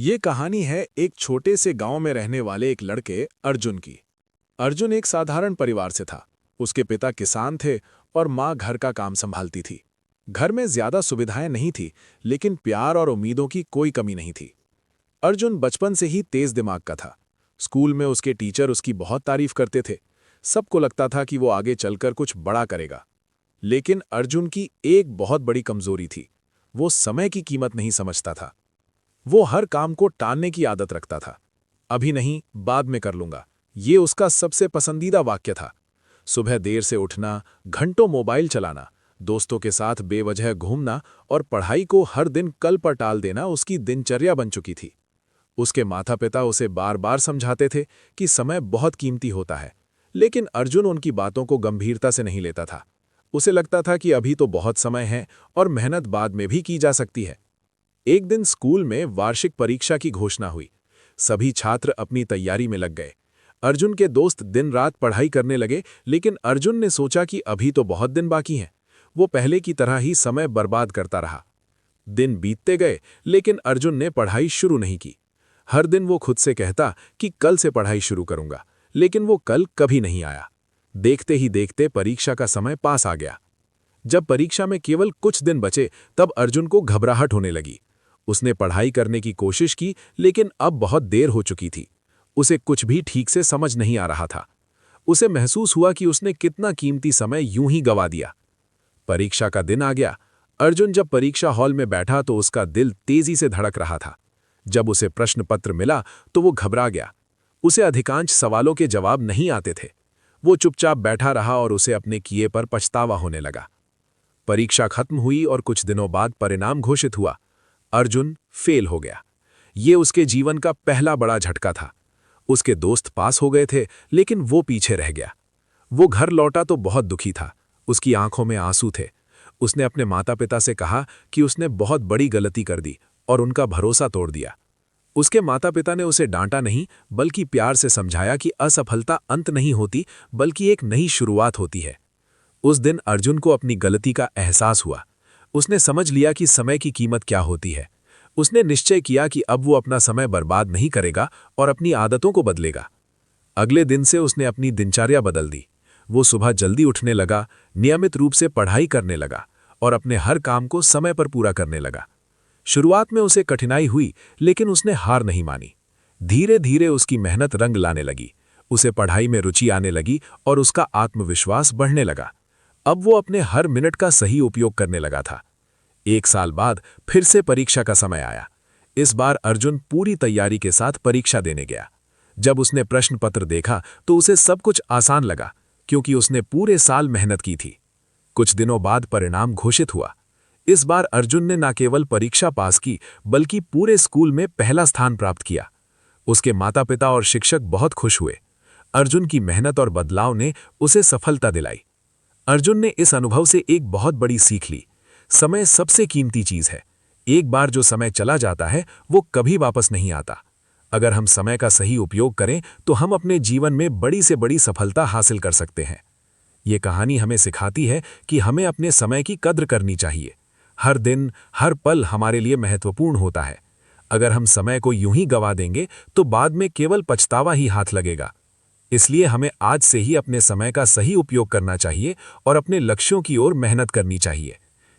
ये कहानी है एक छोटे से गांव में रहने वाले एक लड़के अर्जुन की। अर्जुन एक साधारण परिवार से था। उसके पिता किसान थे और माँ घर का काम संभालती थी। घर में ज्यादा सुविधाएं नहीं थी, लेकिन प्यार और उम्मीदों की कोई कमी नहीं थी। अर्जुन बचपन से ही तेज दिमाग का था। स्कूल में उसके टीचर उसकी बहुत तारीफ करते थे। सबको लगता था कि वो आगे चलकर कुछ बड़ा करेगा। लेकिन अर्जुन की एक बहुत बड़ी कमजोरी थी। वो समय की कीमत नहीं समझता था। वो हर काम को टालने की आदत रखता था। अभी नहीं, बाद में कर लूंगा, ये उसका सबसे पसंदीदा वाक्य था। सुबह देर से उठना, घंटों मोबाइल चलाना, दोस्तों के साथ बेवजह घूमना और पढ़ाई को हर दिन कल पर टाल देना उसकी दिनचर्या बन चुकी थी। उसके माता पिता उसे बार बार समझाते थे कि समय बहुत कीमती होता है, लेकिन अर्जुन उनकी बातों को गंभीरता से नहीं लेता था। उसे लगता था कि अभी तो बहुत समय है और मेहनत बाद में भी की जा सकती है। एक दिन स्कूल में वार्षिक परीक्षा की घोषणा हुई। सभी छात्र अपनी तैयारी में लग गए। अर्जुन के दोस्त दिन रात पढ़ाई करने लगे, लेकिन अर्जुन ने सोचा कि अभी तो बहुत दिन बाकी हैं। वो पहले की तरह ही समय बर्बाद करता रहा। दिन बीतते गए, लेकिन अर्जुन ने पढ़ाई शुरू नहीं की। हर दिन वो खुद से कहता कि कल से पढ़ाई शुरू करूंगा, लेकिन वो कल कभी नहीं आया। देखते ही देखते परीक्षा का समय पास आ गया। जब परीक्षा में केवल कुछ दिन बचे, तब अर्जुन को घबराहट होने लगी। उसने पढ़ाई करने की कोशिश की, लेकिन अब बहुत देर हो चुकी थी। उसे कुछ भी ठीक से समझ नहीं आ रहा था। उसे महसूस हुआ कि उसने कितना कीमती समय यूं ही गंवा दिया। परीक्षा का दिन आ गया। अर्जुन जब परीक्षा हॉल में बैठा तो उसका दिल तेजी से धड़क रहा था। जब उसे प्रश्न पत्र मिला तो वो घबरा गया। उसे अधिकांश सवालों के जवाब नहीं आते थे। वो चुपचाप बैठा रहा और उसे अपने किए पर पछतावा होने लगा। परीक्षा खत्म हुई और कुछ दिनों बाद परिणाम घोषित हुआ। अर्जुन फेल हो गया। ये उसके जीवन का पहला बड़ा झटका था। उसके दोस्त पास हो गए थे, लेकिन वो पीछे रह गया। वो घर लौटा तो बहुत दुखी था। उसकी आंखों में आंसू थे। उसने अपने माता पिता से कहा कि उसने बहुत बड़ी गलती कर दी और उनका भरोसा तोड़ दिया। उसके माता पिता ने उसे डांटा नहीं, बल्कि प्यार से समझाया कि असफलता अंत नहीं होती, बल्कि एक नई शुरुआत होती है। उस दिन अर्जुन को अपनी गलती का एहसास हुआ। उसने समझ लिया कि समय की कीमत क्या होती है। उसने निश्चय किया कि अब वो अपना समय बर्बाद नहीं करेगा और अपनी आदतों को बदलेगा। अगले दिन से उसने अपनी दिनचर्या बदल दी। वो सुबह जल्दी उठने लगा, नियमित रूप से पढ़ाई करने लगा और अपने हर काम को समय पर पूरा करने लगा। शुरुआत में उसे कठिनाई हुई, लेकिन उसने हार नहीं मानी। धीरे धीरे उसकी मेहनत रंग लाने लगी। उसे पढ़ाई में रुचि आने लगी और उसका आत्मविश्वास बढ़ने लगा। अब वो अपने हर मिनट का सही उपयोग करने लगा था। एक साल बाद फिर से परीक्षा का समय आया। इस बार अर्जुन पूरी तैयारी के साथ परीक्षा देने गया। जब उसने प्रश्न पत्र देखा तो उसे सब कुछ आसान लगा, क्योंकि उसने पूरे साल मेहनत की थी। कुछ दिनों बाद परिणाम घोषित हुआ। इस बार अर्जुन ने न केवल परीक्षा पास की, बल्कि पूरे स्कूल में पहला स्थान प्राप्त किया। उसके माता पिता और शिक्षक बहुत खुश हुए। अर्जुन की मेहनत और बदलाव ने उसे सफलता दिलाई। अर्जुन ने इस अनुभव से एक बहुत बड़ी सीख ली। समय सबसे कीमती चीज है। एक बार जो समय चला जाता है वो कभी वापस नहीं आता। अगर हम समय का सही उपयोग करें तो हम अपने जीवन में बड़ी से बड़ी सफलता हासिल कर सकते हैं। ये कहानी हमें सिखाती है कि हमें अपने समय की कद्र करनी चाहिए। हर दिन, हर पल हमारे लिए महत्वपूर्ण होता है। अगर हम समय को यूं ही गंवा देंगे तो बाद में केवल पछतावा ही हाथ लगेगा। इसलिए हमें आज से ही अपने समय का सही उपयोग करना चाहिए और अपने लक्ष्यों की ओर मेहनत करनी चाहिए,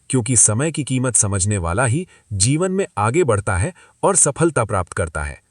क्योंकि समय की कीमत समझने वाला ही जीवन में आगे बढ़ता है और सफलता प्राप्त करता है।